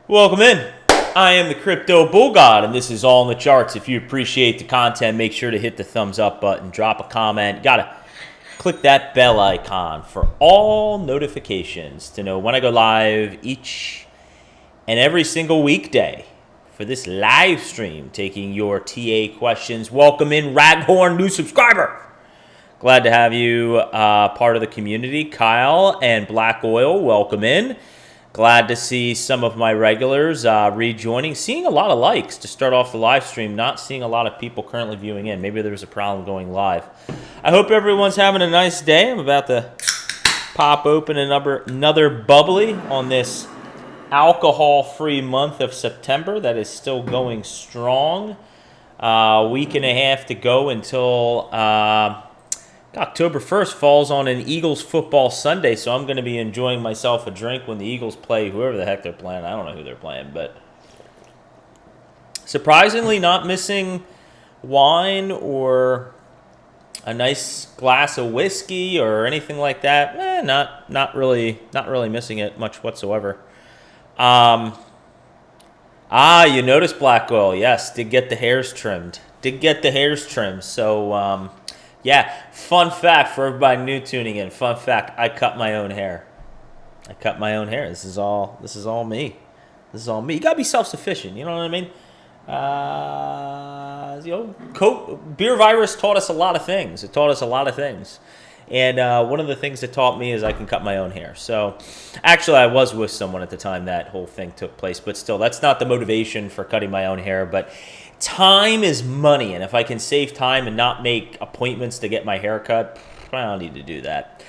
Welcome in. I am the Crypto Bull God, and this is All in the Charts. If you appreciate the content, make sure to hit the thumbs up button, drop a comment. Gotta click that bell icon for all notifications to know when I go live each and every single weekday for this live stream taking your TA questions. Welcome in, Raghorn, new subscriber. Glad to have you part of the community. Kyle and Black Oil, welcome in. Glad to see some of my regulars rejoining. Seeing a lot of likes to start off the live stream. Not seeing a lot of people currently viewing in. Maybe there's a problem going live. I hope everyone's having a nice day. I'm about to pop open another bubbly on this alcohol-free month of September that is still going strong. Week and a half to go until October 1st falls on an Eagles football Sunday, so I'm going to be enjoying myself a drink when the Eagles play whoever the heck they're playing. I don't know who they're playing, but surprisingly not missing wine or a nice glass of whiskey or anything like that. Not really missing it much whatsoever. You noticed Black Oil. Yes, did get the hairs trimmed. So, yeah, fun fact for everybody new tuning in. Fun fact, I cut my own hair. This is all me. You gotta be self-sufficient. You know what I mean? Beer virus taught us a lot of things. And one of the things it taught me is I can cut my own hair. So, actually, I was with someone at the time that whole thing took place. But still, that's not the motivation for cutting my own hair. But time is money. And if I can save time and not make appointments to get my hair cut, I don't need to do that.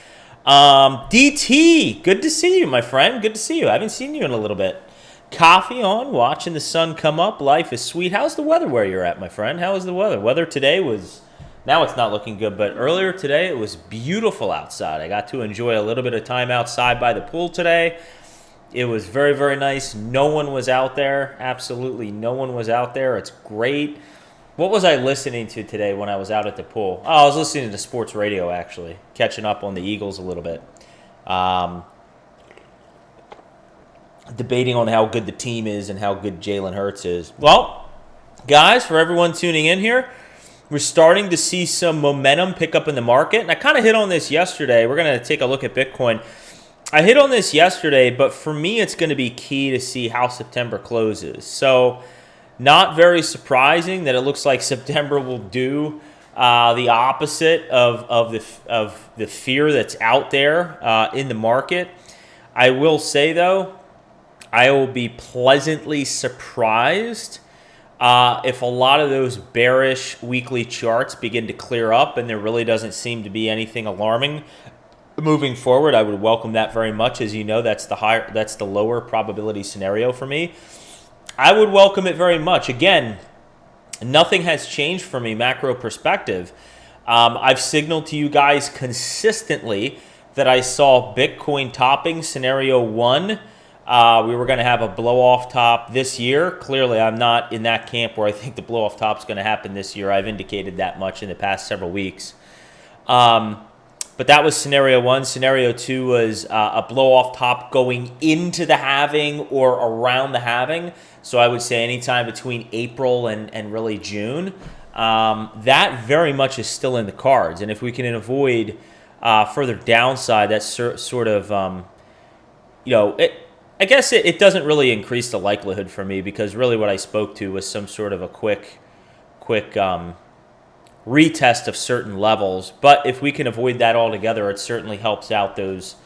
DT, good to see you, my friend. Good to see you. I haven't seen you in a little bit. Coffee on, watching the sun come up. Life is sweet. How's the weather where you're at, my friend? How is the weather? Weather today was... Now it's not looking good, but earlier today it was beautiful outside. I got to enjoy a little bit of time outside by the pool today. It was very, very nice. No one was out there. Absolutely no one was out there. It's great. What was I listening to today when I was out at the pool? Oh, I was listening to sports radio, actually. Catching up on the Eagles a little bit. Debating on how good the team is and how good Jalen Hurts is. Well, guys, for everyone tuning in here, we're starting to see some momentum pick up in the market. And I kind of hit on this yesterday. We're going to take a look at Bitcoin. I hit on this yesterday, but for me, it's going to be key to see how September closes. So not very surprising that it looks like September will do the opposite of the fear that's out there in the market. I will say, though, I will be pleasantly surprised if a lot of those bearish weekly charts begin to clear up and there really doesn't seem to be anything alarming moving forward. I would welcome that very much. As you know, that's the lower probability scenario for me. I would welcome it very much. Again, nothing has changed for me macro perspective. I've signaled to you guys consistently that I saw Bitcoin topping scenario 1. We were going to have a blow-off top this year. Clearly, I'm not in that camp where I think the blow-off top is going to happen this year. I've indicated that much in the past several weeks. But that was scenario 1. Scenario 2 was a blow-off top going into the halving or around the halving. So I would say anytime between April and really June. That very much is still in the cards. And if we can avoid further downside, that's sort of, I guess it doesn't really increase the likelihood for me because really what I spoke to was some sort of a quick retest of certain levels. But if we can avoid that altogether, it certainly helps out those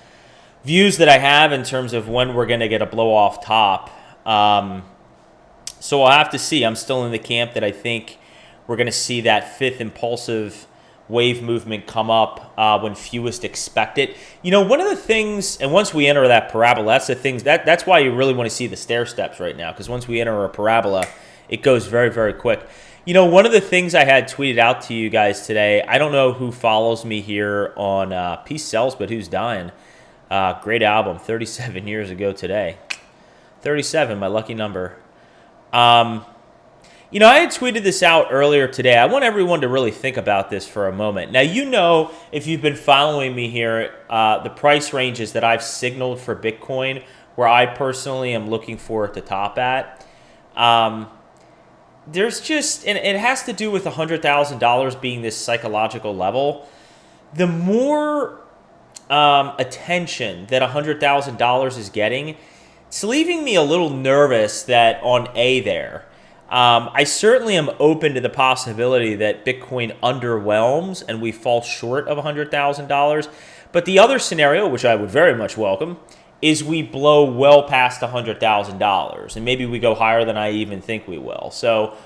views that I have in terms of when we're going to get a blow-off top. So I'll have to see. I'm still in the camp that I think we're going to see that fifth impulsive wave movement come up when fewest expect it. One of the things, and once we enter that parabola, that's why you really want to see the stair steps right now, because once we enter a parabola, it goes very, very quick. One of the things I had tweeted out to you guys today, I don't know who follows me here on Peace Sells, but Who's Dying? Great album, 37 years ago today. 37, my lucky number. I had tweeted this out earlier today. I want everyone to really think about this for a moment. Now, if you've been following me here, the price ranges that I've signaled for Bitcoin where I personally am looking for it to top at. There's just, and it has to do with $100,000 being this psychological level. The more attention that $100,000 is getting, it's leaving me a little nervous that on A there. I certainly am open to the possibility that Bitcoin underwhelms and we fall short of $100,000. But the other scenario, which I would very much welcome, is we blow well past $100,000. And maybe we go higher than I even think we will. So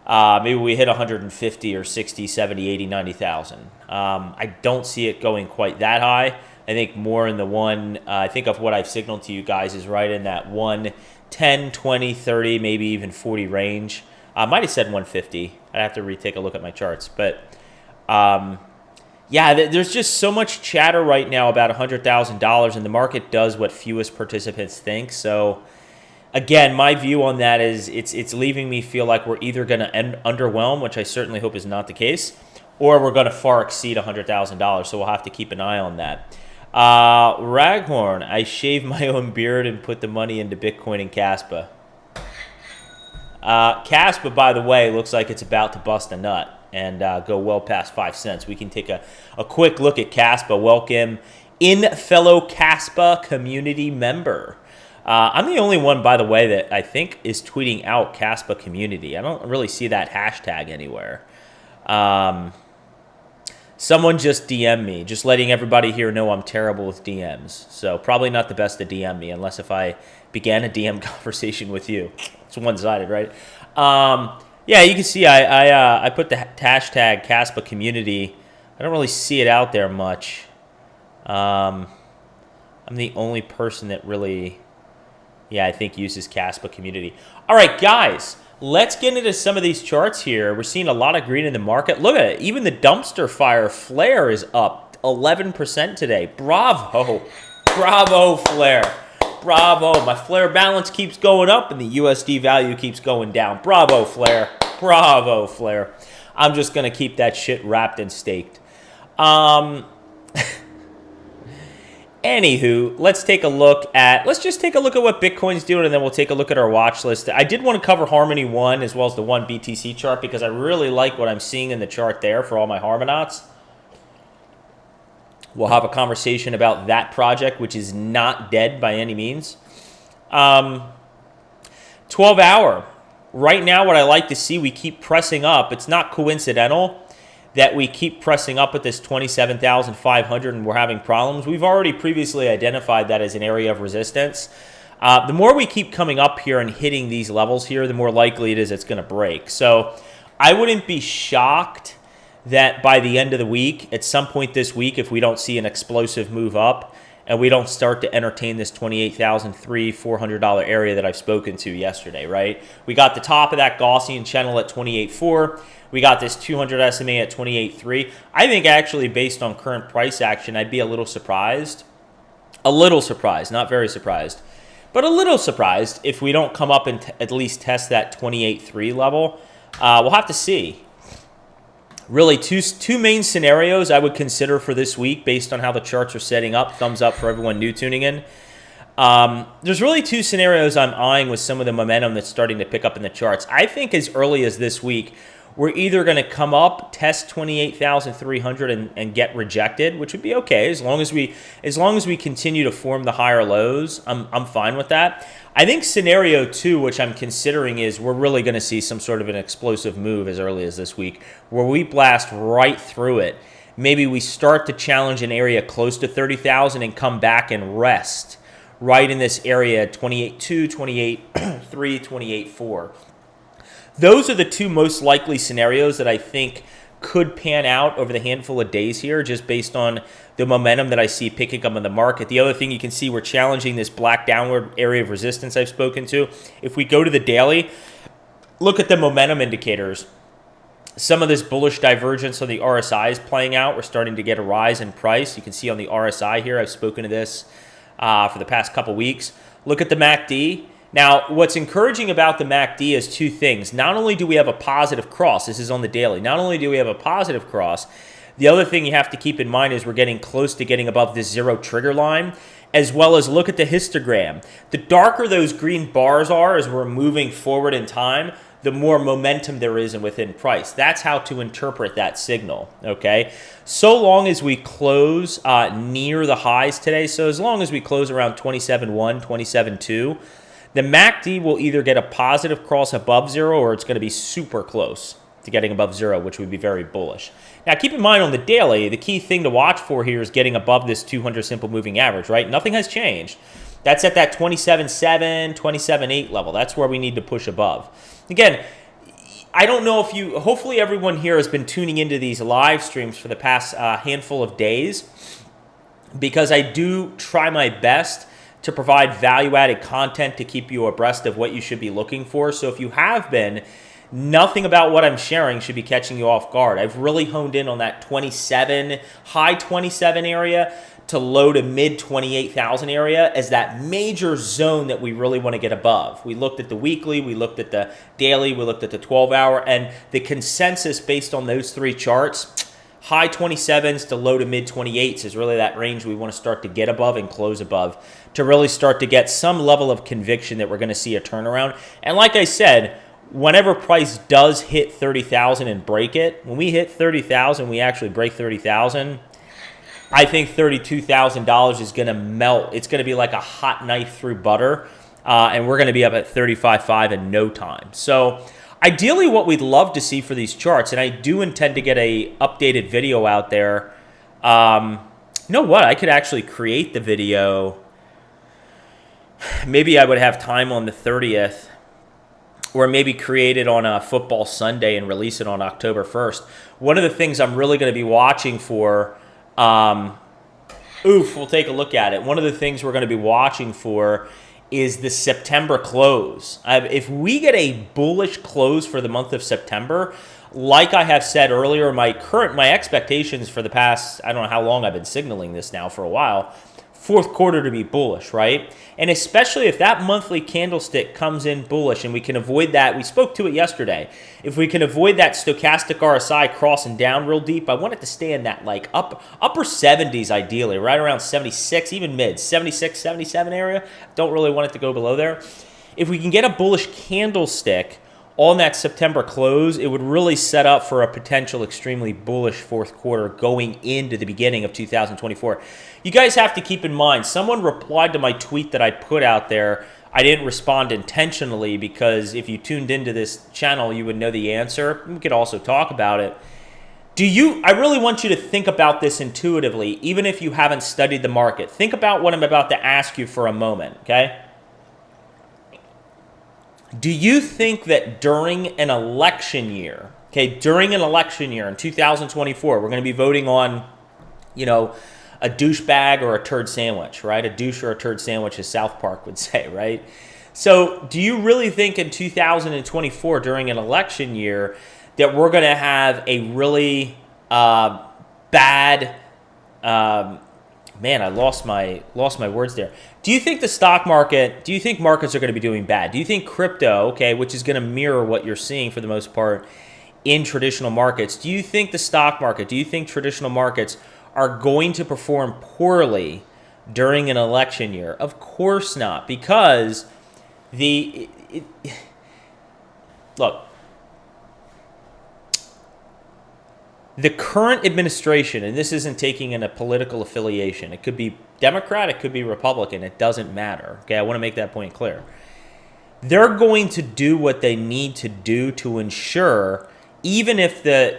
maybe we hit 150 or 60, 70, 80, 90,000. I don't see it going quite that high. I think more in the I think of what I've signaled to you guys is right in that 10, 20, 30, maybe even 40 range. I might have said 150. I'd have to retake a look at my charts. But yeah, there's just so much chatter right now about $100,000, and the market does what fewest participants think. So again, my view on that is it's leaving me feel like we're either going to underwhelm, which I certainly hope is not the case, or we're going to far exceed $100,000. So we'll have to keep an eye on that. Raghorn, I shave my own beard and put the money into Bitcoin and Caspa. Caspa, by the way, looks like it's about to bust a nut and go well past 5 cents. We can take a quick look at Caspa. Welcome in, fellow Caspa community member. I'm the only one, by the way, that I think is tweeting out Caspa community. I don't really see that hashtag anywhere. Someone just DM'd me, just letting everybody here know I'm terrible with DMs. So probably not the best to DM me, unless if I began a DM conversation with you. It's one-sided, right? Yeah, you can see I put the hashtag Caspa community. I don't really see it out there much. I'm the only person that really, I think uses Caspa community. All right, guys. Let's get into some of these charts here. We're seeing a lot of green in the market. Look at it. Even the dumpster fire flare is up 11% today. Bravo. Bravo, flare. Bravo. My flare balance keeps going up and the USD value keeps going down. Bravo, flare. Bravo, flare. I'm just going to keep that shit wrapped and staked. Anywho, let's just take a look at what Bitcoin's doing, and then we'll take a look at our watch list. I did want to cover Harmony 1 as well as the 1 BTC chart because I really like what I'm seeing in the chart there for all my Harmonauts. We'll have a conversation about that project, which is not dead by any means. 12-hour. Right now, what I like to see, we keep pressing up. It's not coincidental that we keep pressing up at this 27,500 and we're having problems. We've already previously identified that as an area of resistance. The more we keep coming up here and hitting these levels here, the more likely it is it's going to break. So I wouldn't be shocked that by the end of the week, at some point this week, if we don't see an explosive move up and we don't start to entertain this $28,300-$400 area that I've spoken to yesterday, right? We got the top of that Gaussian channel at 28.4. We got this 200 SMA at 28.3. I think actually based on current price action, I'd be a little surprised. A little surprised, not very surprised. But a little surprised if we don't come up and at least test that 28.3 level. We'll have to see. Really, two main scenarios I would consider for this week based on how the charts are setting up. Thumbs up for everyone new tuning in. There's really two scenarios I'm eyeing with some of the momentum that's starting to pick up in the charts. I think as early as this week, we're either going to come up, test 28,300 and get rejected, which would be okay as long as we continue to form the higher lows. I'm fine with that. I think scenario 2, which I'm considering, is we're really going to see some sort of an explosive move as early as this week, where we blast right through it. Maybe we start to challenge an area close to 30,000 and come back and rest right in this area, 28.2, 28.3, 28.4. Those are the two most likely scenarios that I think could pan out over the handful of days here, just based on the momentum that I see picking up in the market. The other thing you can see, we're challenging this black downward area of resistance I've spoken to. If we go to the daily, look at the momentum indicators. Some of this bullish divergence on the RSI is playing out. We're starting to get a rise in price. You can see on the RSI here, I've spoken to this for the past couple weeks. Look at the MACD. Now, what's encouraging about the MACD is two things. Not only do we have a positive cross, this is on the daily, not only do we have a positive cross, the other thing you have to keep in mind is we're getting close to getting above this zero trigger line. as well as look at the histogram. The darker those green bars are as we're moving forward in time, the more momentum there is within price. That's how to interpret that signal, okay? So long as we close near the highs today, so as long as we close around 27.1, 27.2, the MACD will either get a positive cross above zero or it's going to be super close to getting above zero, which would be very bullish. Now, keep in mind on the daily, the key thing to watch for here is getting above this 200 simple moving average, right? Nothing has changed. That's at that 27.7, 27.8 level. That's where we need to push above. Again, I don't know if you, hopefully everyone here has been tuning into these live streams for the past handful of days, because I do try my best to provide value-added content to keep you abreast of what you should be looking for. So if you have been, nothing about what I'm sharing should be catching you off guard. I've really honed in on that 27, high 27 area to low to mid 28,000 area as that major zone that we really want to get above. We looked at the weekly, we looked at the daily, we looked at the 12-hour, and the consensus based on those three charts, high 27s to low to mid 28s is really that range we want to start to get above and close above to really start to get some level of conviction that we're going to see a turnaround. And like I said, whenever price does hit 30,000 and break it, when we hit 30,000, we actually break 30,000, I think $32,000 is going to melt. It's going to be like a hot knife through butter, and we're going to be up at 35.5 in no time. So ideally what we'd love to see for these charts, and I do intend to get a updated video out there. You know what? I could actually create the video. Maybe I would have time on the 30th. Or maybe create it on a football Sunday and release it on October 1st. One of the things I'm really going to be watching for, we'll take a look at it. One of the things we're going to be watching for is the September close. If we get a bullish close for the month of September, like I have said earlier, my expectations for the past, I don't know how long I've been signaling this now for a while, fourth quarter to be bullish, right? And especially if that monthly candlestick comes in bullish and we can avoid that, we spoke to it yesterday, if we can avoid that stochastic RSI crossing down real deep, I want it to stay in that like upper 70s ideally, right around 76, even mid, 76, 77 area. Don't really want it to go below there. If we can get a bullish candlestick on that September close, it would really set up for a potential extremely bullish fourth quarter going into the beginning of 2024. You guys have to keep in mind, someone replied to my tweet that I put out there. I didn't respond intentionally because if you tuned into this channel, you would know the answer. We could also talk about it. I really want you to think about this intuitively, even if you haven't studied the market. Think about what I'm about to ask you for a moment, okay? Do you think that during an election year, during an election year in 2024, we're going to be voting on, a douchebag or a turd sandwich, right? A douche or a turd sandwich, as South Park would say, right? So do you really think in 2024, during an election year, that we're going to have a really bad, man, I lost my words there. Do you think the stock market, do you think markets are going to be doing bad? Do you think crypto, which is going to mirror what you're seeing for the most part in traditional markets, do you think the stock market, do you think traditional markets are going to perform poorly during an election year? Of course not, because look, the current administration, and this isn't taking in a political affiliation, it could be Democrat, it could be Republican, it doesn't matter. I want to make that point clear. They're going to do what they need to do to ensure, even if the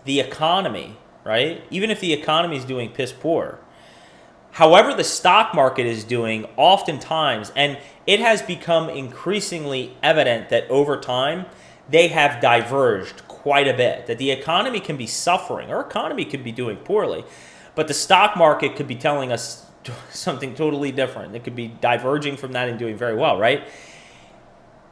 economy, right? Even if the economy is doing piss poor, however the stock market is doing, oftentimes, and it has become increasingly evident that over time they have diverged quite a bit, that the economy can be suffering, our economy could be doing poorly, but the stock market could be telling us something totally different. It could be diverging from that and doing very well, right?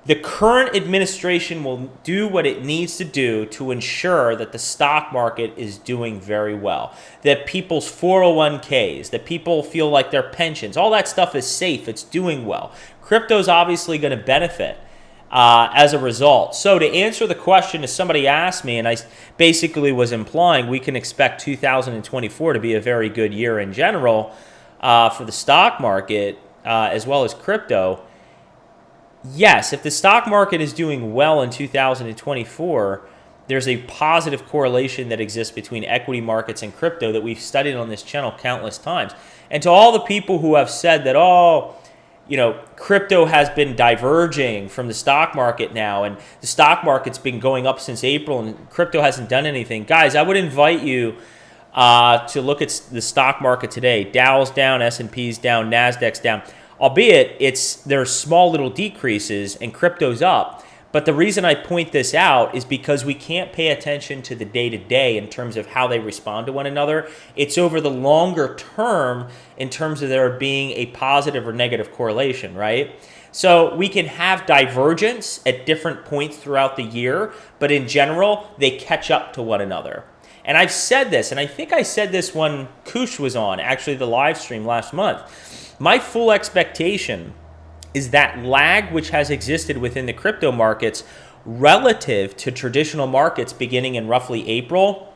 The current administration will do what it needs to do to ensure that the stock market is doing very well, that people's 401ks, that people feel like their pensions, all that stuff is safe, it's doing well. Crypto's obviously going to benefit. as a result. So to answer the question, as somebody asked me, and I basically was implying we can expect 2024 to be a very good year in general for the stock market as well as crypto. Yes, if the stock market is doing well in 2024, there's a positive correlation that exists between equity markets and crypto that we've studied on this channel countless times. And to all the people who have said that, oh, crypto has been diverging from the stock market now, and the stock market's been going up since April, and crypto hasn't done anything. Guys, I would invite you to look at the stock market today. Dow's down, S&P's down, Nasdaq's down. Albeit, there's small little decreases, and crypto's up. But the reason I point this out is because we can't pay attention to the day-to-day in terms of how they respond to one another. It's over the longer term in terms of there being a positive or negative correlation, right? So we can have divergence at different points throughout the year, but in general, they catch up to one another. And I've said this, and I think I said this when Kush was on, actually the live stream last month. My full expectation is that lag which has existed within the crypto markets relative to traditional markets beginning in roughly April,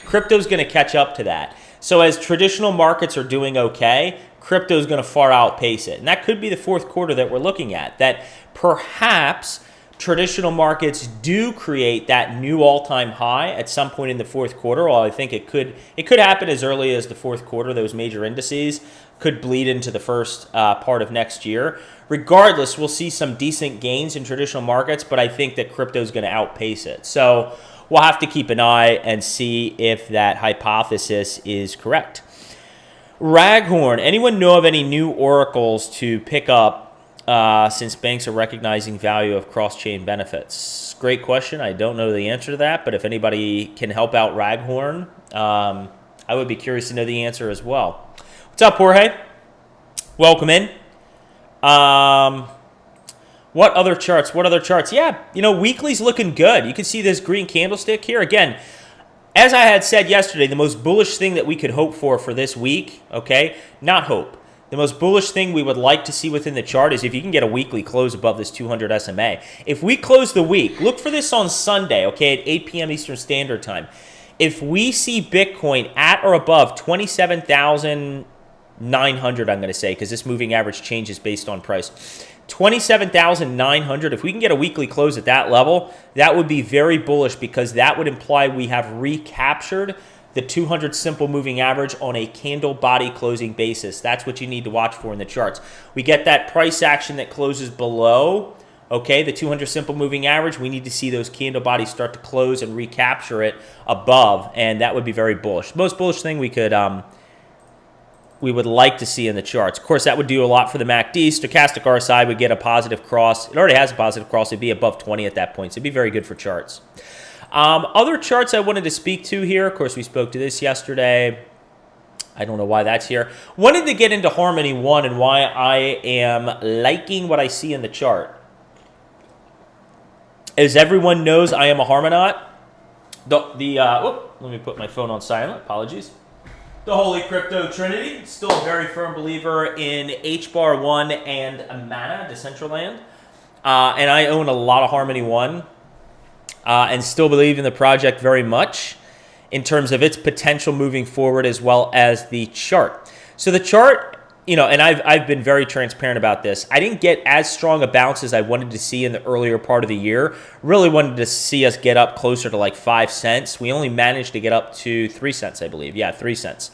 crypto's going to catch up to that. So as traditional markets are doing okay, crypto's going to far outpace it. And that could be the fourth quarter that we're looking at, that perhaps traditional markets do create that new all-time high at some point in the fourth quarter. Well, I think it could happen as early as the fourth quarter. Those major indices could bleed into the first part of next year. Regardless, we'll see some decent gains in traditional markets, but I think that crypto is going to outpace it. So we'll have to keep an eye and see if that hypothesis is correct. Raghorn, anyone know of any new oracles to pick up since banks are recognizing value of cross-chain benefits? Great question. I don't know the answer to that, but if anybody can help out Raghorn, I would be curious to know the answer as well. What's up, Jorge? Welcome in. What other charts? Yeah, weekly's looking good. You can see this green candlestick here. Again, as I had said yesterday, the most bullish thing that we could hope for this week, okay, not hope. The most bullish thing we would like to see within the chart is if you can get a weekly close above this 200 SMA. If we close the week, look for this on Sunday, okay, at 8 p.m. Eastern Standard Time. If we see Bitcoin at or above 27,900, I'm going to say, because this moving average changes based on price. 27,900, if we can get a weekly close at that level, that would be very bullish because that would imply we have recaptured the 200 simple moving average on a candle body closing basis. That's what you need to watch for in the charts. We get that price action that closes below, okay, the 200 simple moving average. We need to see those candle bodies start to close and recapture it above, and that would be very bullish. Most bullish thing we would like to see in the charts. Of course, that would do a lot for the MACD. Stochastic RSI would get a positive cross. It already has a positive cross. It'd be above 20 at that point, so it'd be very good for charts. Other charts I wanted to speak to here. Of course, we spoke to this yesterday. I don't know why that's here. Wanted to get into Harmony 1 and why I am liking what I see in the chart. As everyone knows, I am a Harmonaut. Let me put my phone on silent. Apologies. The Holy Crypto Trinity. Still a very firm believer in HBAR1 and Mana, Decentraland. And I own a lot of Harmony 1. And still believe in the project very much in terms of its potential moving forward as well as the chart. So the chart, and I've been very transparent about this. I didn't get as strong a bounce as I wanted to see in the earlier part of the year. Really wanted to see us get up closer to like 5 cents. We only managed to get up to 3 cents, I believe. Yeah, 3 cents.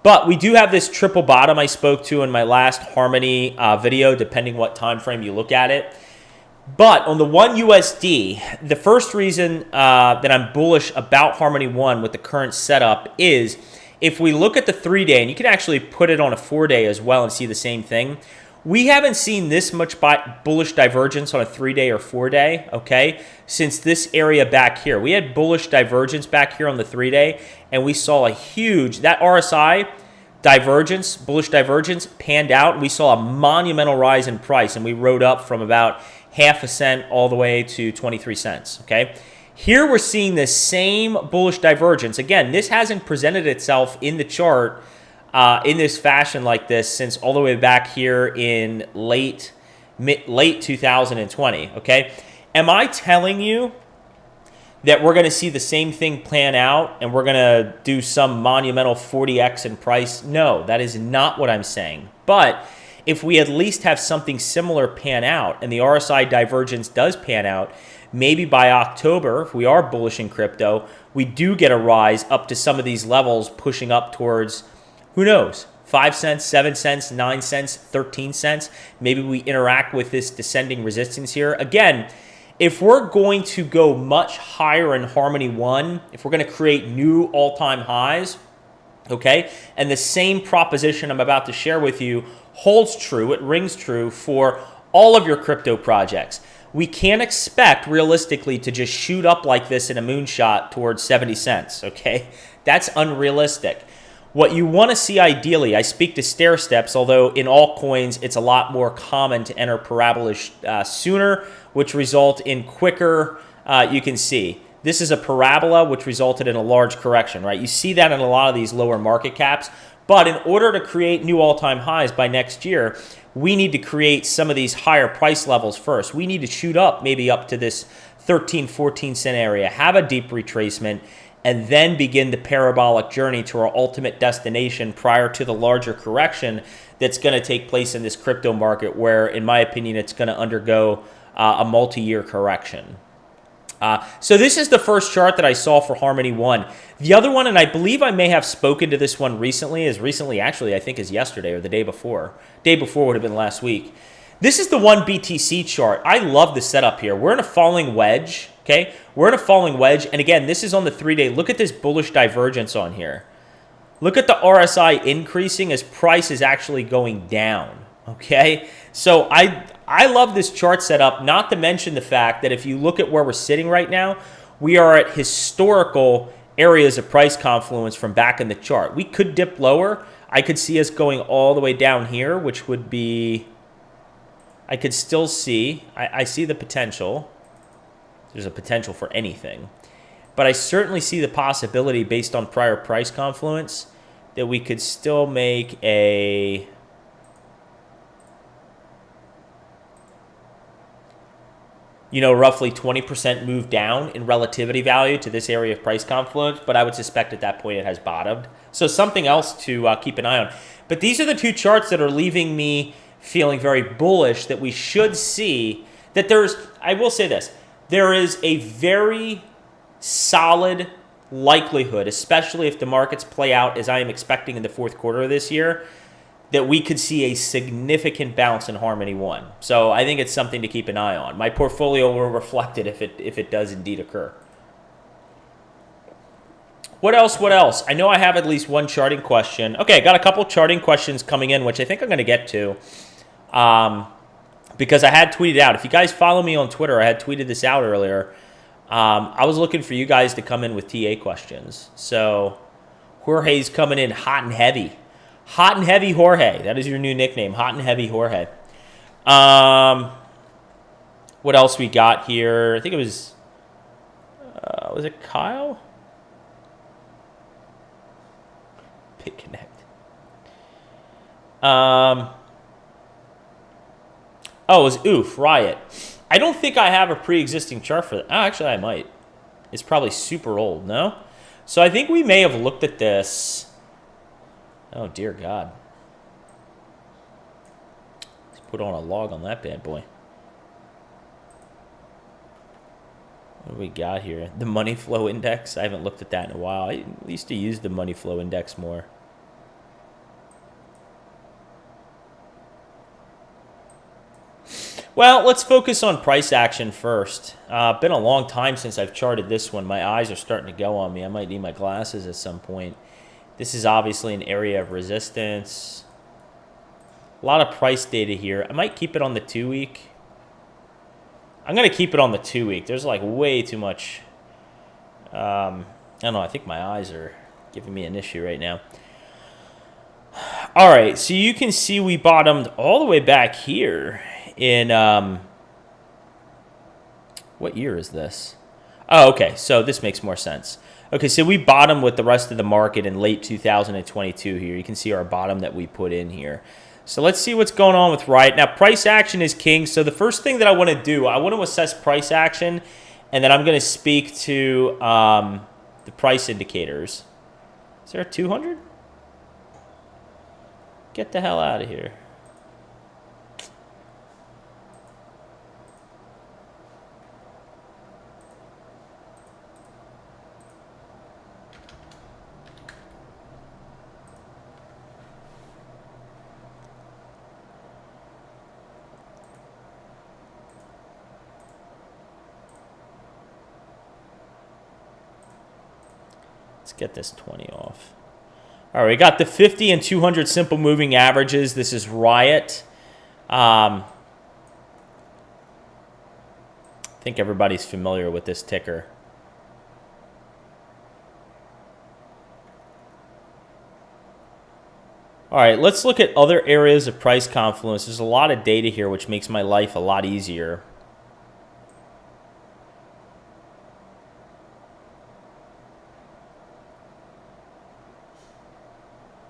But we do have this triple bottom I spoke to in my last Harmony video, depending what time frame you look at it. But on the 1 USD, the first reason that I'm bullish about Harmony 1 with the current setup is if we look at the 3-day, and you can actually put it on a 4-day as well and see the same thing, we haven't seen this much bullish divergence on a 3-day or 4-day, okay, since this area back here. We had bullish divergence back here on the 3-day, and we saw a huge, that RSI divergence, bullish divergence, panned out. We saw a monumental rise in price, and we rode up from about half a cent all the way to 23 cents, okay? Here we're seeing the same bullish divergence. Again, this hasn't presented itself in the chart in this fashion like this since all the way back here in late late 2020, okay? Am I telling you that we're going to see the same thing plan out and we're going to do some monumental 40x in price? No, that is not what I'm saying. But if we at least have something similar pan out and the RSI divergence does pan out, maybe by October, if we are bullish in crypto, we do get a rise up to some of these levels pushing up towards, who knows, 5 cents, 7 cents, 9 cents, 13 cents. Maybe we interact with this descending resistance here. Again, if we're going to go much higher in Harmony 1, if we're going to create new all-time highs, okay, and the same proposition I'm about to share with you holds true, it rings true for all of your crypto projects. We can't expect realistically to just shoot up like this in a moonshot towards 70 cents, okay? That's unrealistic. What you want to see ideally, I speak to stair steps, although in altcoins it's a lot more common to enter parabolas sooner, which result in quicker, you can see. This is a parabola which resulted in a large correction, right? You see that in a lot of these lower market caps. But in order to create new all-time highs by next year, we need to create some of these higher price levels first. We need to shoot up maybe up to this 13, 14 cent area, have a deep retracement, and then begin the parabolic journey to our ultimate destination prior to the larger correction that's going to take place in this crypto market where, in my opinion, it's going to undergo a multi-year correction. So this is the first chart that I saw for Harmony 1. The other one, and I believe I may have spoken to this one recently, actually I think is yesterday or the day before. Day before would have been last week. This is the one BTC chart. I love the setup here. We're in a falling wedge, okay? We're in a falling wedge, and again, this is on the 3-day. Look at this bullish divergence on here. Look at the RSI increasing as price is actually going down, okay? So I love this chart setup, not to mention the fact that if you look at where we're sitting right now, we are at historical areas of price confluence from back in the chart. We could dip lower. I could see us going all the way down here, which would be, I could still see, I see the potential. There's a potential for anything. But I certainly see the possibility based on prior price confluence that we could still make a roughly 20% move down in relativity value to this area of price confluence, but I would suspect at that point it has bottomed. So something else to keep an eye on. But these are the two charts that are leaving me feeling very bullish that we should see that I will say this, there is a very solid likelihood, especially if the markets play out as I am expecting in the fourth quarter of this year, that we could see a significant bounce in Harmony 1. So I think it's something to keep an eye on. My portfolio will reflect it if it does indeed occur. What else? I know I have at least one charting question. Okay, I got a couple charting questions coming in, which I think I'm going to get to because I had tweeted out. If you guys follow me on Twitter, I had tweeted this out earlier. I was looking for you guys to come in with TA questions. So Jorge's coming in hot and heavy. Hot and Heavy Jorge. That is your new nickname, Hot and Heavy Jorge. What else we got here? I think it was it Kyle? Big Connect. It was Oof, Riot. I don't think I have a pre-existing chart for that. Oh, actually, I might. It's probably super old, no? So I think we may have looked at this. Oh, dear God. Let's put on a log on that bad boy. What do we got here? The money flow index. I haven't looked at that in a while. I used to use the money flow index more. Well, let's focus on price action first. Been a long time since I've charted this one. My eyes are starting to go on me. I might need my glasses at some point. This is obviously an area of resistance. A lot of price data here. I might keep it on the 2-week. I'm going to keep it on the 2-week. There's like way too much. I don't know. I think my eyes are giving me an issue right now. All right. So you can see we bottomed all the way back here in, what year is this? Oh, okay. So this makes more sense. Okay, so we bottomed with the rest of the market in late 2022 here. You can see our bottom that we put in here. So let's see what's going on with Riot. Now, price action is king. So the first thing that I want to do, I want to assess price action, and then I'm going to speak to the price indicators. Is there a 200? Get the hell out of here. Let's get this 20 off. All right, we got the 50 and 200 simple moving averages. This is Riot. I think everybody's familiar with this ticker. All right, let's look at other areas of price confluence. There's a lot of data here, which makes my life a lot easier.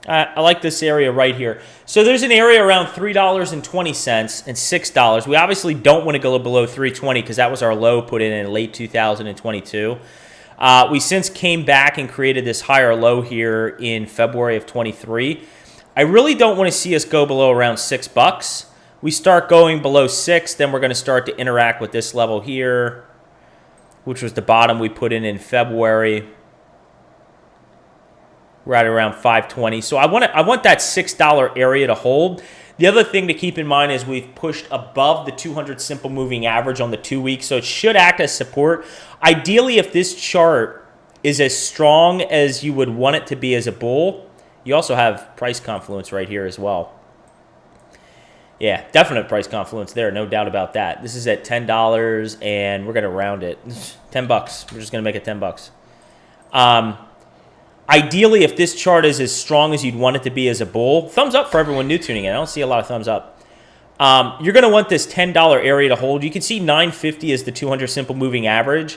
I like this area right here. So there's an area around $3.20 and $6. We obviously don't want to go below $3.20 because that was our low put in late 2022. We since came back and created this higher low here in February of 23. I really don't want to see us go below around $6. We start going below 6, then we're going to start to interact with this level here, which was the bottom we put in February. We're at around 520. So I want that $6 area to hold. The other thing to keep in mind is we've pushed above the 200 simple moving average on the 2 week, so it should act as support. Ideally, if this chart is as strong as you would want it to be as a bull, you also have price confluence right here as well. Yeah, definite price confluence there, no doubt about that. This is at $10, and we're going to round it. $10. We're just going to make it $10. Ideally, if this chart is as strong as you'd want it to be as a bull, thumbs up for everyone new tuning in. I don't see a lot of thumbs up. You're going to want this $10 area to hold. You can see 950 is the 200 simple moving average.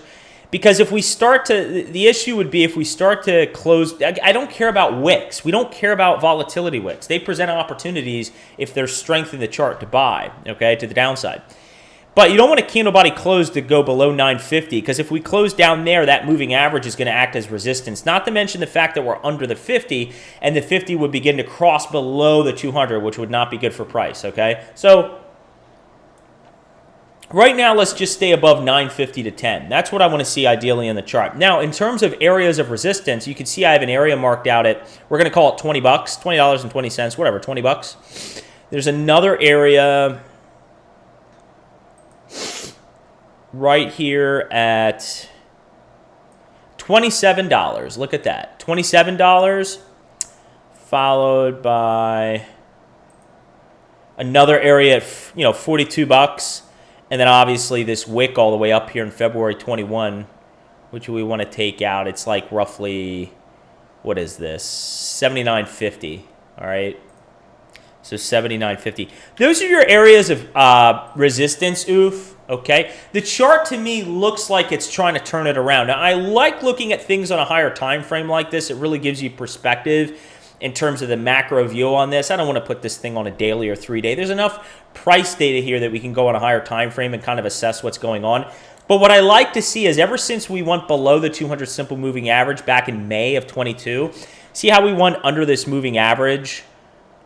Because if we start to, the issue would be if we start to close, I don't care about wicks. We don't care about volatility wicks. They present opportunities if there's strength in the chart to buy, okay, to the downside. But you don't want a candle body close to go below 950 because if we close down there, that moving average is going to act as resistance. Not to mention the fact that we're under the 50 and the 50 would begin to cross below the 200, which would not be good for price, okay? So right now, let's just stay above 950 to 10. That's what I want to see ideally in the chart. Now, in terms of areas of resistance, you can see I have an area marked out at, we're going to call it $20, $20.20, whatever, $20. There's another area right here at $27. Look at that. $27 followed by another area at, $42. And then obviously this wick all the way up here in February 21, which we want to take out. It's like roughly, what is this? $79.50. All right. So $79.50. Those are your areas of resistance, oof. Okay, the chart to me looks like it's trying to turn it around. Now, I like looking at things on a higher time frame like this. It really gives you perspective in terms of the macro view on this. I don't want to put this thing on a daily or 3-day. There's enough price data here that we can go on a higher time frame and kind of assess what's going on. But what I like to see is ever since we went below the 200 simple moving average back in May of 22, see how we went under this moving average?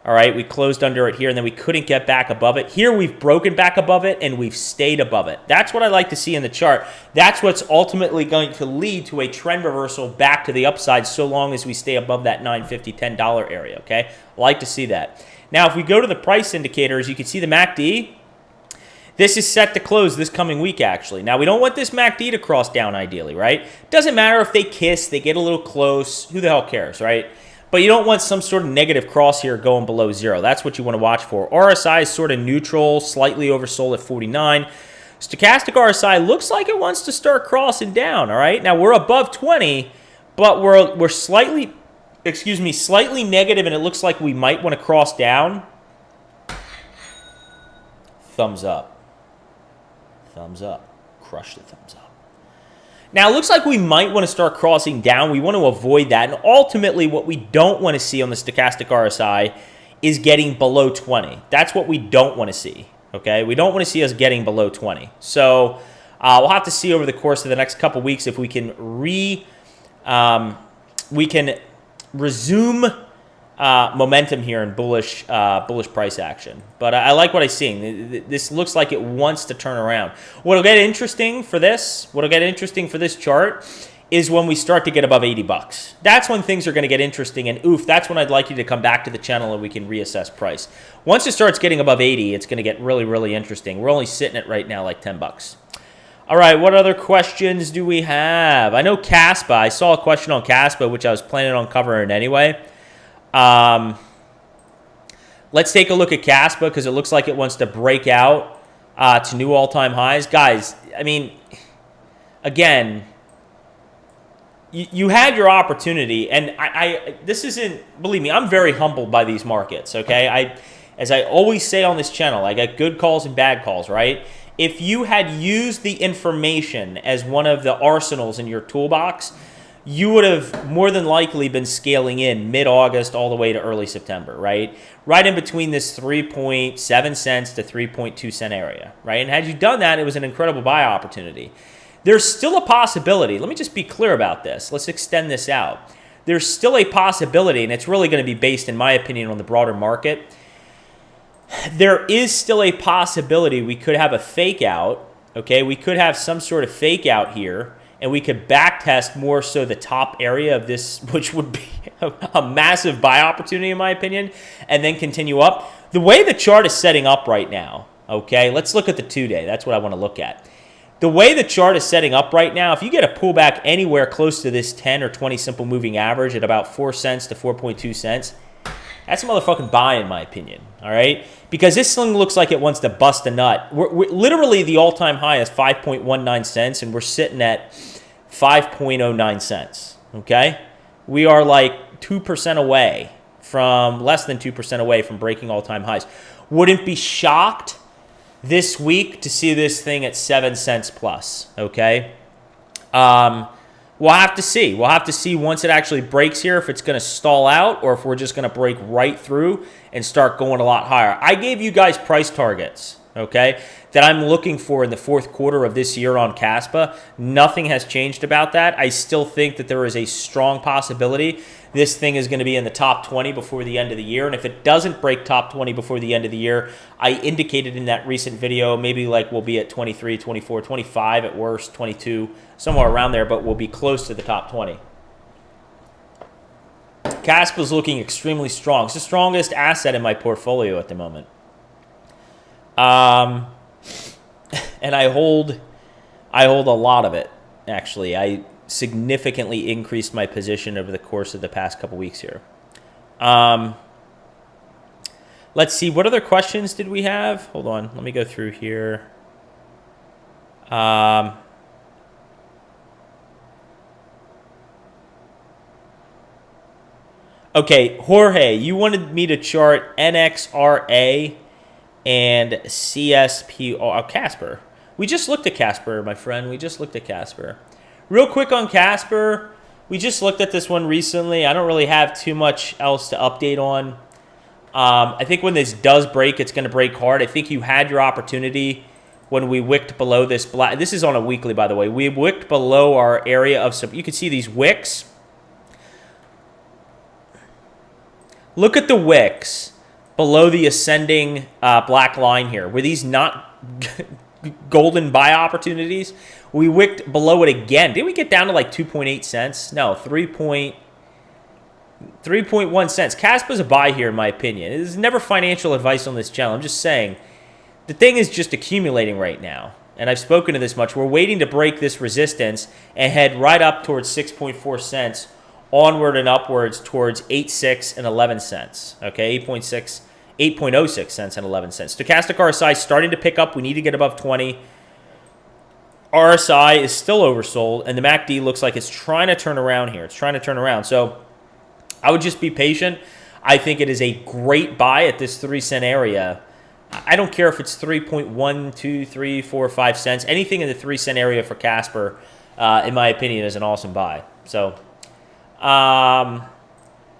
All right, we closed under it here, and then we couldn't get back above it. Here, we've broken back above it, and we've stayed above it. That's what I like to see in the chart. That's what's ultimately going to lead to a trend reversal back to the upside so long as we stay above that $9.50, $10 area, okay? I like to see that. Now, if we go to the price indicators, you can see the MACD. This is set to close this coming week, actually. Now, we don't want this MACD to cross down, ideally, right? Doesn't matter if they kiss, they get a little close. Who the hell cares, right? But you don't want some sort of negative cross here going below 0. That's what you want to watch for. RSI is sort of neutral, slightly oversold at 49. Stochastic RSI looks like it wants to start crossing down, all right? Now, we're above 20, but we're slightly negative, and it looks like we might want to cross down. Thumbs up. Thumbs up. Crush the thumbs up. Now, it looks like we might want to start crossing down. We want to avoid that. And ultimately, what we don't want to see on the stochastic RSI is getting below 20. That's what we don't want to see, okay? We don't want to see us getting below 20. So we'll have to see over the course of the next couple weeks if we can resume momentum here in bullish price action. But I like what I'm seeing. This looks like it wants to turn around. What'll get interesting for this chart is when we start to get above 80 bucks. That's when things are going to get interesting, and that's when I'd like you to come back to the channel and we can reassess price. Once it starts getting above 80, it's going to get really, really interesting. We're only sitting at right now like 10 bucks. All right, what other questions do we have? I know Caspa. I saw a question on Caspa, which I was planning on covering anyway. Let's take a look at Caspa because it looks like it wants to break out to new all-time highs. Guys, I mean, again, you had your opportunity, and this isn't, believe me, I'm very humbled by these markets, okay? As I always say on this channel, I get good calls and bad calls, right? If you had used the information as one of the arsenals in your toolbox, you would have more than likely been scaling in mid-August all the way to early September, right? Right in between this 3.7 cents to 3.2 cent area, right? And had you done that, it was an incredible buy opportunity. There's still a possibility. Let me just be clear about this. Let's extend this out. There's still a possibility, and it's really going to be based, in my opinion, on the broader market. There is still a possibility we could have a fake out, okay? We could have some sort of fake out here, and we could back test more so the top area of this, which would be a massive buy opportunity, in my opinion, and then continue up. The way the chart is setting up right now, okay, let's look at the 2-day. That's what I want to look at. The way the chart is setting up right now, if you get a pullback anywhere close to this 10 or 20 simple moving average at about 4 cents to 4.2 cents, that's a motherfucking buy, in my opinion, all right? Because this thing looks like it wants to bust a nut. We're literally, the all-time high is 5.19 cents, and we're sitting at 5.09 cents, okay? We are like 2% away from, less than 2% away from breaking all-time highs. Wouldn't be shocked this week to see this thing at 7 cents plus, okay? We'll have to see. We'll have to see once it actually breaks here if it's going to stall out or if we're just going to break right through and start going a lot higher. I gave you guys price targets, okay, that I'm looking for in the fourth quarter of this year on Caspa. Nothing has changed about that. I still think that there is a strong possibility this thing is going to be in the top 20 before the end of the year. And if it doesn't break top 20 before the end of the year, I indicated in that recent video, maybe like we'll be at 23, 24, 25 at worst, 22, somewhere around there, but we'll be close to the top 20. Caspa's looking extremely strong. It's the strongest asset in my portfolio at the moment. And I hold a lot of it, actually. I significantly increased my position over the course of the past couple weeks here. Let's see, what other questions did we have? Hold on, let me go through here. Okay, Jorge, you wanted me to chart NXRA and CSP, Casper. We just looked at Casper, my friend. We just looked at Casper. Real quick on Casper, we just looked at this one recently. I don't really have too much else to update on. I think when this does break, it's going to break hard. I think you had your opportunity when we wicked below this black. This is on a weekly, by the way. We wicked below our area of some. You can see these wicks. Look at the wicks below the ascending black line here. Were these not golden buy opportunities? We wicked below it again. Didn't we get down to like 2.8 cents? No, 3.1 cents. Caspa's a buy here, in my opinion. It is never financial advice on this channel. I'm just saying the thing is just accumulating right now. And I've spoken to this much. We're waiting to break this resistance and head right up towards 6.4 cents, onward and upwards towards 8.6 and 11 cents. Okay, 8.06 cents and 11 cents. Stochastic RSI starting to pick up. We need to get above 20. RSI is still oversold, and the MACD looks like it's trying to turn around here. It's trying to turn around. So I would just be patient. I think it is a great buy at this 3 cent area. I don't care if it's 3.1, 2, 3, 4, 5 cents. Anything in the 3 cent area for Casper, in my opinion, is an awesome buy. So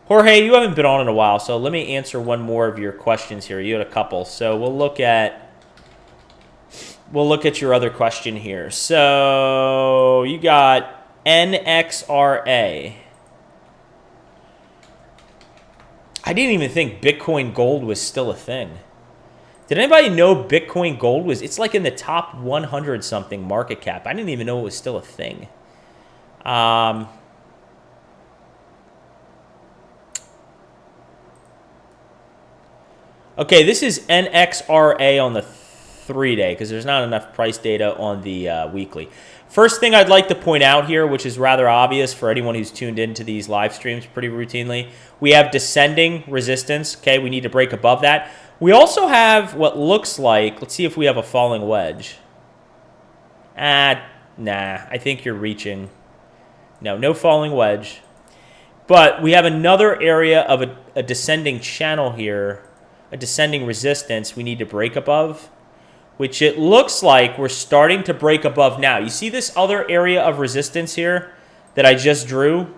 Jorge, you haven't been on in a while, so let me answer one more of your questions here. You had a couple, so we'll look at your other question here. So you got NXRA. I didn't even think Bitcoin Gold was still a thing. Did anybody know Bitcoin Gold was? It's like in the top 100 something market cap. I didn't even know it was still a thing. Okay, this is NXRA on the 3-day because there's not enough price data on the weekly. First thing I'd like to point out here, which is rather obvious for anyone who's tuned into these live streams pretty routinely, we have descending resistance. Okay, we need to break above that. We also have what looks like, let's see if we have a falling wedge. Nah, I think you're reaching. No falling wedge. But we have another area of a descending channel here, a descending resistance we need to break above, which it looks like we're starting to break above now. You see this other area of resistance here that I just drew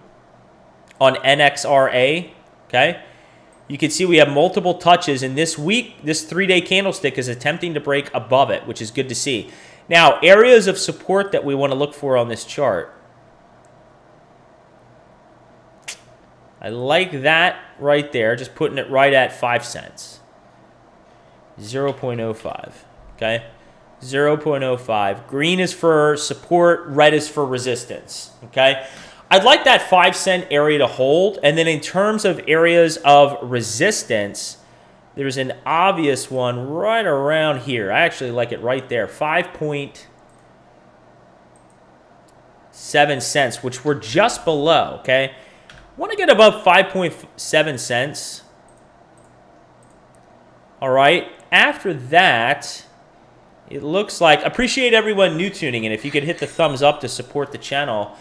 on NXRA, okay? You can see we have multiple touches, and this week, this 3-day candlestick is attempting to break above it, which is good to see. Now, areas of support that we want to look for on this chart. I like that right there, just putting it right at 5 cents. 0.05. Okay, 0.05. Green is for support, red is for resistance. Okay, I'd like that 5 cent area to hold. And then in terms of areas of resistance, there's an obvious one right around here. I actually like it right there, 5.7 cents, which we're just below. Okay, want to get above 5.7 cents. All right, after that, it looks like, appreciate everyone new tuning in. If you could hit the thumbs up to support the channel,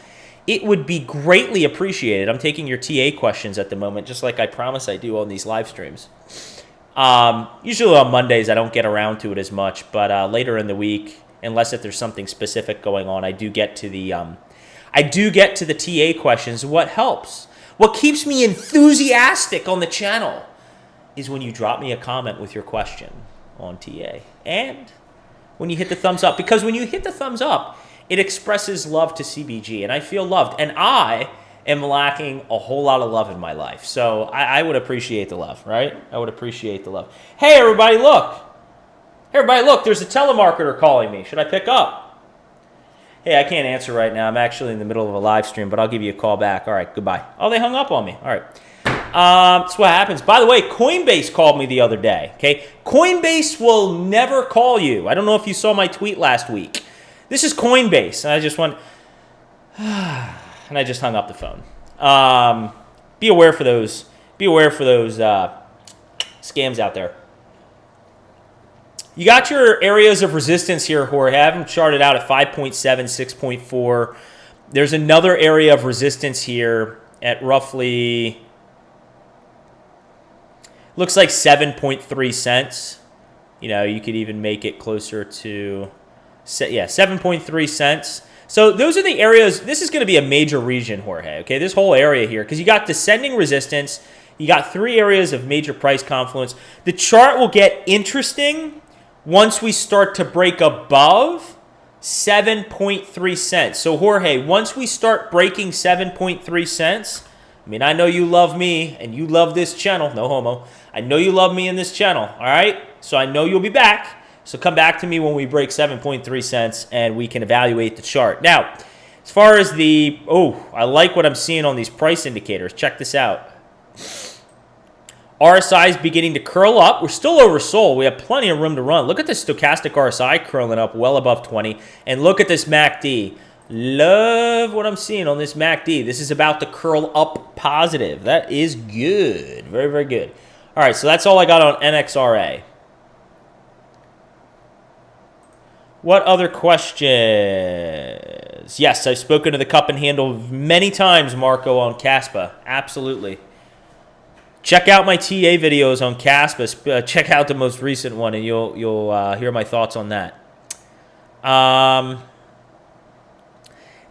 it would be greatly appreciated. I'm taking your TA questions at the moment, just like I promise I do on these live streams. Usually on Mondays, I don't get around to it as much, but later in the week, unless if there's something specific going on, I do get to the TA questions. What helps? What keeps me enthusiastic on the channel is when you drop me a comment with your question on TA. And when you hit the thumbs up, because when you hit the thumbs up, it expresses love to CBG, and I feel loved, and I am lacking a whole lot of love in my life, so I would appreciate the love, right? I would appreciate the love. Hey, everybody, look. Hey, everybody, look, there's a telemarketer calling me. Should I pick up? Hey, I can't answer right now. I'm actually in the middle of a live stream, but I'll give you a call back. All right, goodbye. Oh, they hung up on me. All right. That's what happens. By the way, Coinbase called me the other day. Okay, Coinbase will never call you. I don't know if you saw my tweet last week. This is Coinbase, and I just went, and I just hung up the phone. Be aware for those. Be aware for those scams out there. You got your areas of resistance here, Jorge. I have them charted out at 5.7, 6.4. There's another area of resistance here at roughly, looks like 7.3 cents. You know, you could even make it closer to, 7.3 cents. So those are the areas. This is going to be a major region, Jorge. Okay, this whole area here, because you got descending resistance. You got 3 areas of major price confluence. The chart will get interesting once we start to break above 7.3 cents. So Jorge, once we start breaking 7.3 cents, I mean, I know you love me and you love this channel. No homo. I know you love me in this channel. All right. So I know you'll be back. So come back to me when we break 7.3 cents and we can evaluate the chart. Now, as far as the, I like what I'm seeing on these price indicators. Check this out. RSI is beginning to curl up. We're still oversold. We have plenty of room to run. Look at this stochastic RSI curling up well above 20. And look at this MACD. Love what I'm seeing on this MACD. This is about to curl up positive. That is good. Very, very good. All right, so that's all I got on NXRA. What other questions? Yes, I've spoken to the cup and handle many times, Marco, on Caspa. Absolutely. Check out my TA videos on Caspa. Check out the most recent one, and you'll hear my thoughts on that.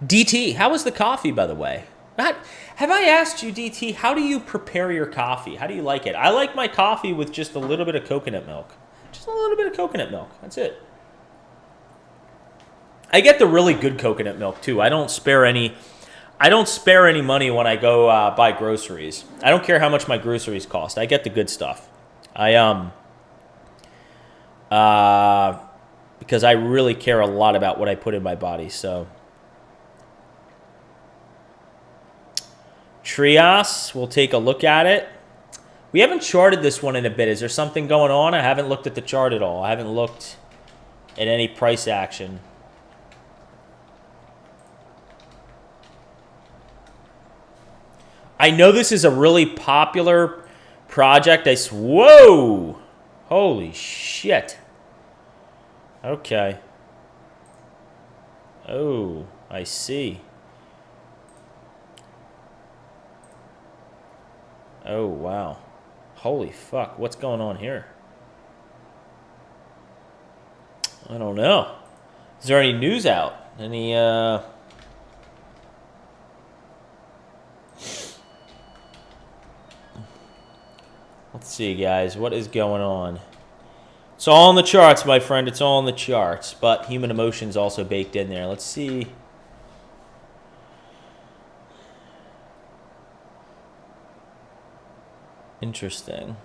DT, how was the coffee, by the way? Have I asked you, DT, how do you prepare your coffee? How do you like it? I like my coffee with just a little bit of coconut milk. Just a little bit of coconut milk. That's it. I get the really good coconut milk too. I don't spare any money when I go buy groceries. I don't care how much my groceries cost. I get the good stuff. Because I really care a lot about what I put in my body. So Trias, we'll take a look at it. We haven't charted this one in a bit. Is there something going on? I haven't looked at the chart at all. I haven't looked at any price action. I know this is a really popular project. Whoa! Holy shit. Okay. Oh, I see. Oh, wow. Holy fuck. What's going on here? I don't know. Is there any news out? Any, Let's see, guys. What is going on? It's all in the charts, my friend. It's all in the charts. But human emotion's also baked in there. Let's see. Interesting.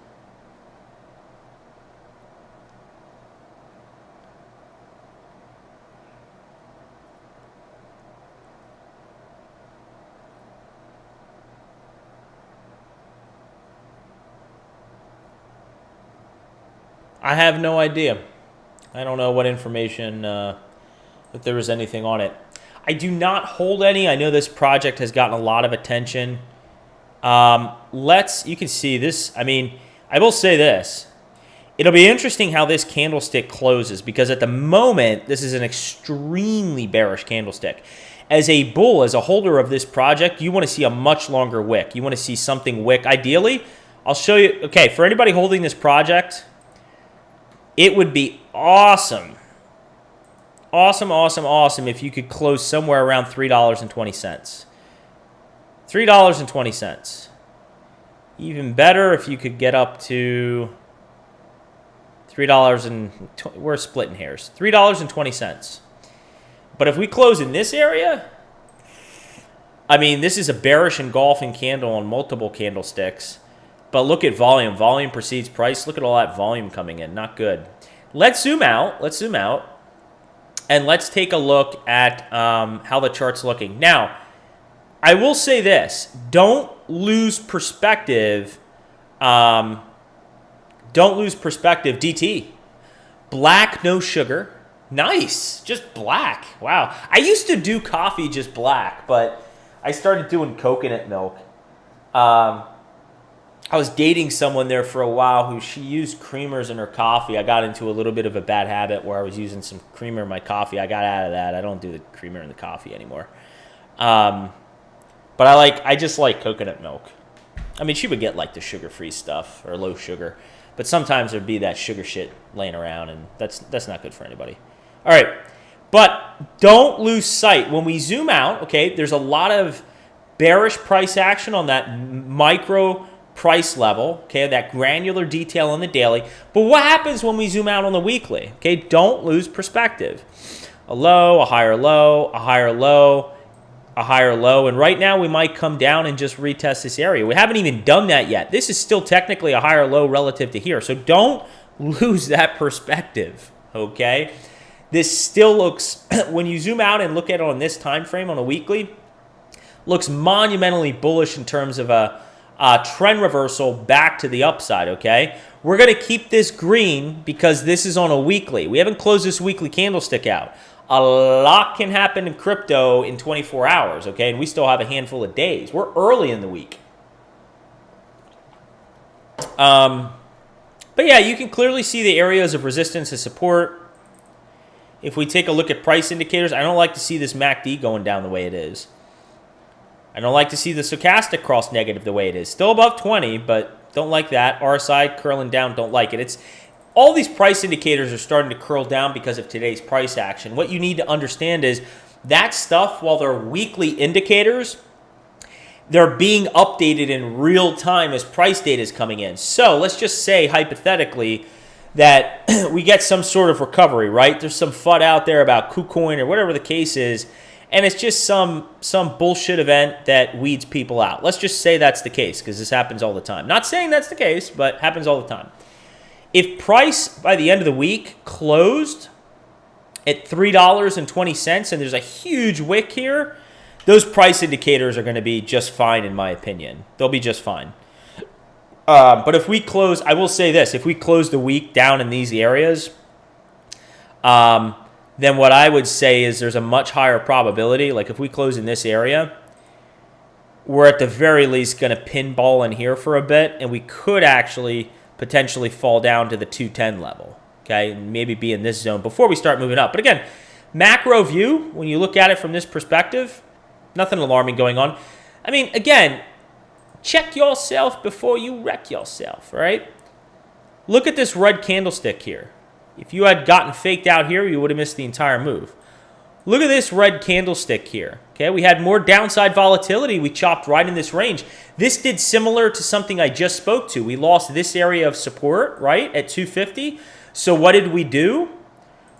I have no idea. I don't know what information, if there was anything on it. I do not hold any. I know this project has gotten a lot of attention. You can see this. I mean, I will say this. It'll be interesting how this candlestick closes because at the moment, this is an extremely bearish candlestick. As a bull, as a holder of this project, you want to see a much longer wick. You want to see something wick. Ideally, I'll show you. Okay, for anybody holding this project, it would be awesome. Awesome if you could close somewhere around $3.20. $3.20. Even better if you could get up to $3 we're splitting hairs. $3.20. But if we close in this area, I mean, this is a bearish engulfing candle on multiple candlesticks. But look at volume. Volume precedes price. Look at all that volume coming in. Not good. Let's zoom out. And let's take a look at how the chart's looking. Now, I will say this. Don't lose perspective. Don't lose perspective. DT. Black, no sugar. Nice. Just black. Wow. I used to do coffee just black, but I started doing coconut milk. I was dating someone there for a while who she used creamers in her coffee. I got into a little bit of a bad habit where I was using some creamer in my coffee. I got out of that. I don't do the creamer in the coffee anymore. But I just like coconut milk. I mean, she would get like the sugar-free stuff or low sugar, but sometimes there'd be that sugar shit laying around, and that's not good for anybody. All right, but don't lose sight. When we zoom out, okay, there's a lot of bearish price action on that micro price level, okay, that granular detail on the daily. But what happens when we zoom out on the weekly? Okay, don't lose perspective. A low, a higher low, a higher low, a higher low, and right now we might come down and just retest this area. We haven't even done that yet. This is still technically a higher low relative to here, so don't lose that perspective, okay? This still looks, when you zoom out and look at it on this time frame on a weekly, looks monumentally bullish in terms of a trend reversal back to the upside, okay? We're going to keep this green because this is on a weekly. We haven't closed this weekly candlestick out. A lot can happen in crypto in 24 hours, okay? And we still have a handful of days. We're early in the week. But yeah, you can clearly see the areas of resistance and support. If we take a look at price indicators, I don't like to see this MACD going down the way it is. I don't like to see the stochastic cross negative the way it is. Still above 20, but don't like that. RSI curling down, don't like it. All these price indicators are starting to curl down because of today's price action. What you need to understand is that stuff, while they're weekly indicators, they're being updated in real time as price data is coming in. So let's just say hypothetically that we get some sort of recovery, right? There's some FUD out there about KuCoin or whatever the case is, and it's just some bullshit event that weeds people out. Let's just say that's the case, because this happens all the time. Not saying that's the case, but happens all the time. If price by the end of the week closed at $3.20 and there's a huge wick here, those price indicators are going to be just fine, in my opinion. They'll be just fine. But if we close, I will say this, if we close the week down in these areas, then what I would say is there's a much higher probability, like if we close in this area, we're at the very least going to pinball in here for a bit, and we could actually potentially fall down to the 210 level, okay, and maybe be in this zone before we start moving up. But again, macro view, when you look at it from this perspective, nothing alarming going on. I mean, again, check yourself before you wreck yourself, right? Look at this red candlestick here. If you had gotten faked out here, you would have missed the entire move. Look at this red candlestick here. Okay, we had more downside volatility. We chopped right in this range. This did similar to something I just spoke to. We lost this area of support, right, at 250. So what did we do?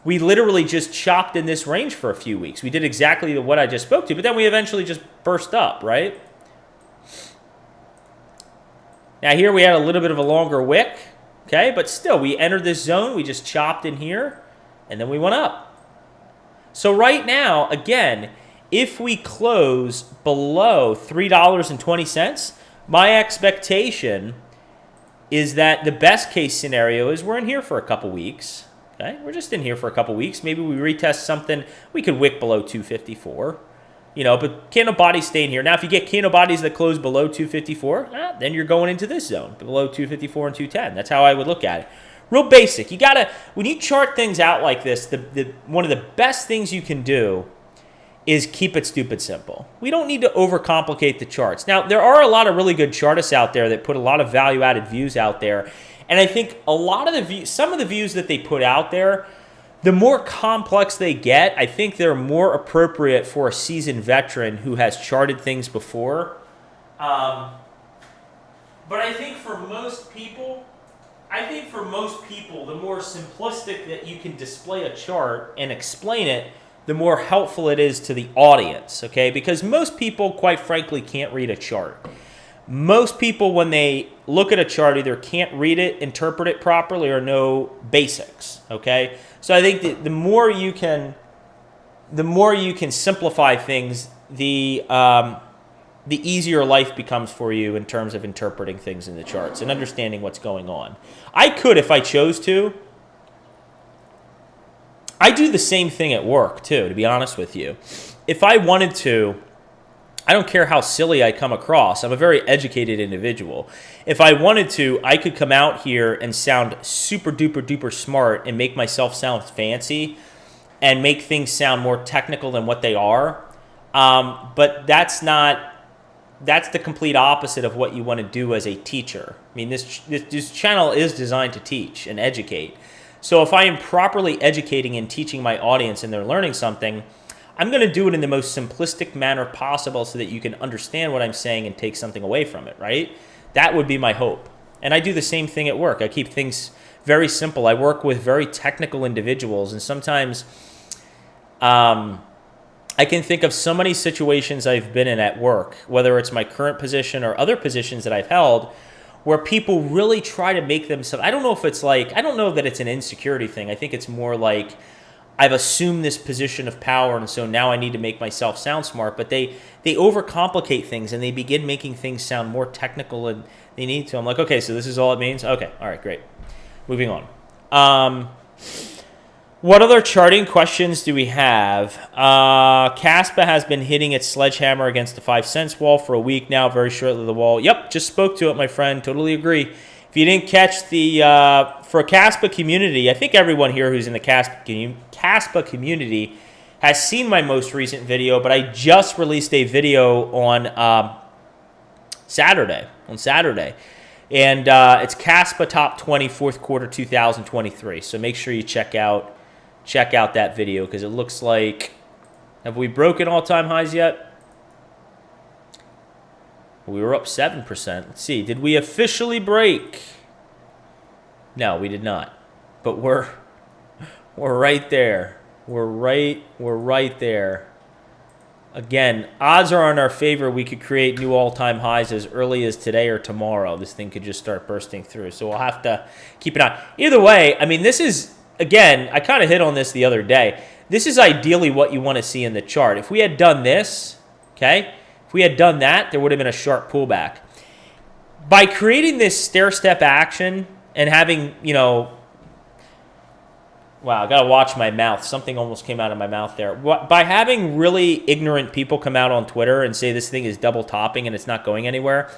We literally just chopped in this range for a few weeks. We did exactly what I just spoke to, but then we eventually just burst up, right? Now here we had a little bit of a longer wick. Okay, but still, we entered this zone, we just chopped in here, and then we went up. So right now, again, if we close below $3.20, my expectation is that the best case scenario is we're in here for a couple weeks. Okay, we're just in here for a couple weeks. Maybe we retest something. We could wick below 254. You know, but candle bodies staying here. Now, if you get candle bodies that close below 254, then you're going into this zone, below 254 and 210. That's how I would look at it. Real basic. You gotta, when you chart things out like this, one of the best things you can do is keep it stupid simple. We don't need to overcomplicate the charts. Now, there are a lot of really good chartists out there that put a lot of value-added views out there, and I think a lot of the views, some of the views that they put out there, the more complex they get, I think they're more appropriate for a seasoned veteran who has charted things before. But I think for most people, the more simplistic that you can display a chart and explain it, the more helpful it is to the audience, okay? Because most people, quite frankly, can't read a chart. Most people, when they look at a chart, either can't read it, interpret it properly, or know basics, okay? So I think that the more you can simplify things, the easier life becomes for you in terms of interpreting things in the charts and understanding what's going on. I could, if I chose to. I do the same thing at work too, to be honest with you. If I wanted to, I don't care how silly I come across. I'm a very educated individual. If I wanted to, I could come out here and sound super duper duper smart and make myself sound fancy and make things sound more technical than what they are. But that's the complete opposite of what you want to do as a teacher. I mean, this channel is designed to teach and educate. So if I am properly educating and teaching my audience and they're learning something, I'm going to do it in the most simplistic manner possible so that you can understand what I'm saying and take something away from it, right? That would be my hope. And I do the same thing at work. I keep things very simple. I work with very technical individuals, and sometimes I can think of so many situations I've been in at work, whether it's my current position or other positions that I've held, where people really try to make themselves, I don't know that it's an insecurity thing. I think it's more like, I've assumed this position of power, and so now I need to make myself sound smart. But they overcomplicate things, and they begin making things sound more technical than they need to. I'm like, okay, so this is all it means? Okay, all right, great. Moving on. What other charting questions do we have? Caspa has been hitting its sledgehammer against the 5 cents wall for a week now, very shortly the wall. Yep, just spoke to it, my friend. Totally agree. If you didn't catch the, for a Caspa community, I think everyone here who's in the Caspa community has seen my most recent video, but I just released a video on Saturday. And it's Caspa Top 20 4th quarter 2023. So make sure you check out that video, because it looks like, have we broken all-time highs yet? We were up 7%. Let's see. Did we officially break? No, we did not. But we're right there. We're right there. Again, odds are in our favor. We could create new all-time highs as early as today or tomorrow. This thing could just start bursting through. So we'll have to keep an eye. Either way, I mean, this is, again, I kind of hit on this the other day. This is ideally what you want to see in the chart. If we had done this, okay, if we had done that, there would have been a sharp pullback. By creating this stair-step action and having, you know, wow, I got to watch my mouth. Something almost came out of my mouth there. By having really ignorant people come out on Twitter and say this thing is double topping and it's not going anywhere,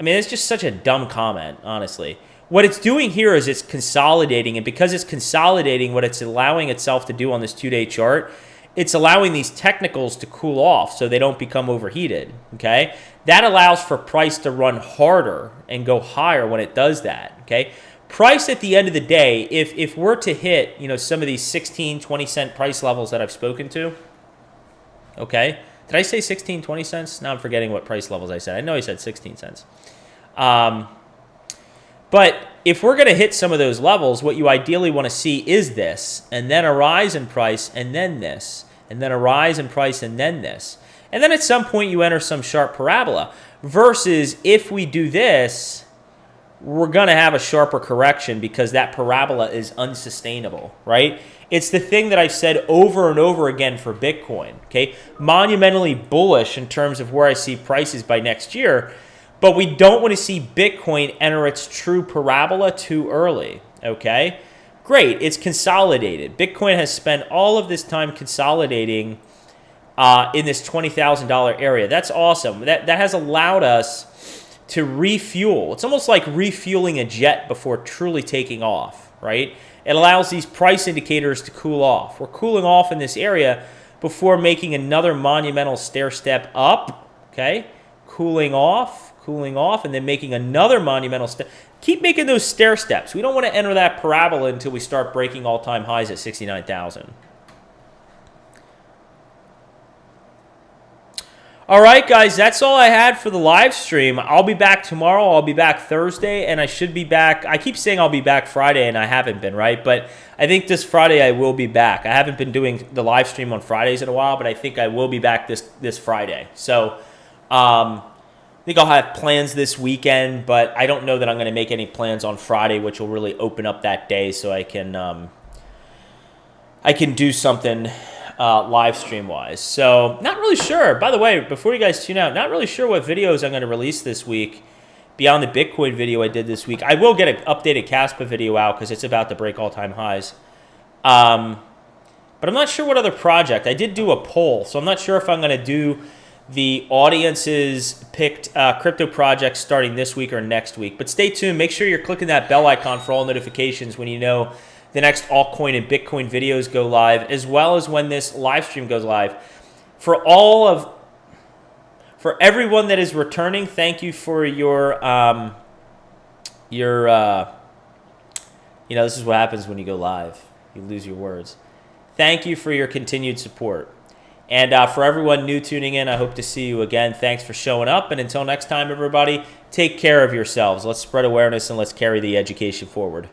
I mean, it's just such a dumb comment, honestly. What it's doing here is it's consolidating, and because it's consolidating, what it's allowing itself to do on this 2-day chart, it's allowing these technicals to cool off so they don't become overheated, okay? That allows for price to run harder and go higher when it does that, okay? Price at the end of the day, if we're to hit, you know, some of these 16, 20 cent price levels that I've spoken to, okay? Did I say 16, 20 cents? Now I'm forgetting what price levels I said. I know I said 16 cents. But if we're going to hit some of those levels, what you ideally want to see is this, and then a rise in price, and then this, and then a rise in price, and then this. And then at some point you enter some sharp parabola. Versus if we do this, we're going to have a sharper correction because that parabola is unsustainable, right? It's the thing that I've said over and over again for Bitcoin, okay? Monumentally bullish in terms of where I see prices by next year, but we don't want to see Bitcoin enter its true parabola too early, okay? Great, it's consolidated. Bitcoin has spent all of this time consolidating in this $20,000 area. That's awesome. That has allowed us to refuel. It's almost like refueling a jet before truly taking off, right? It allows these price indicators to cool off. We're cooling off in this area before making another monumental stair step up, okay? Cooling off, and then making another monumental step. Keep making those stair steps. We don't want to enter that parabola until we start breaking all-time highs at 69,000. All right, guys, that's all I had for the live stream. I'll be back tomorrow. I'll be back Thursday, and I should be back. I keep saying I'll be back Friday, and I haven't been, right? But I think this Friday I will be back. I haven't been doing the live stream on Fridays in a while, but I think I will be back this Friday. So I think I'll have plans this weekend, but I don't know that I'm going to make any plans on Friday, which will really open up that day so I can do something live stream wise. So not really sure. By the way, before you guys tune out, not really sure what videos I'm going to release this week beyond the Bitcoin video I did this week. I will get an updated Caspa video out because it's about to break all-time highs. But I'm not sure what other project. I did do a poll, so I'm not sure if I'm going to do the audience's picked crypto projects starting this week or next week. But stay tuned. Make sure you're clicking that bell icon for all notifications when you know the next altcoin and Bitcoin videos go live, as well as when this live stream goes live. For everyone that is returning, thank you for your this is what happens when you go live. You lose your words. Thank you for your continued support. And for everyone new tuning in, I hope to see you again. Thanks for showing up. And until next time, everybody, take care of yourselves. Let's spread awareness and let's carry the education forward.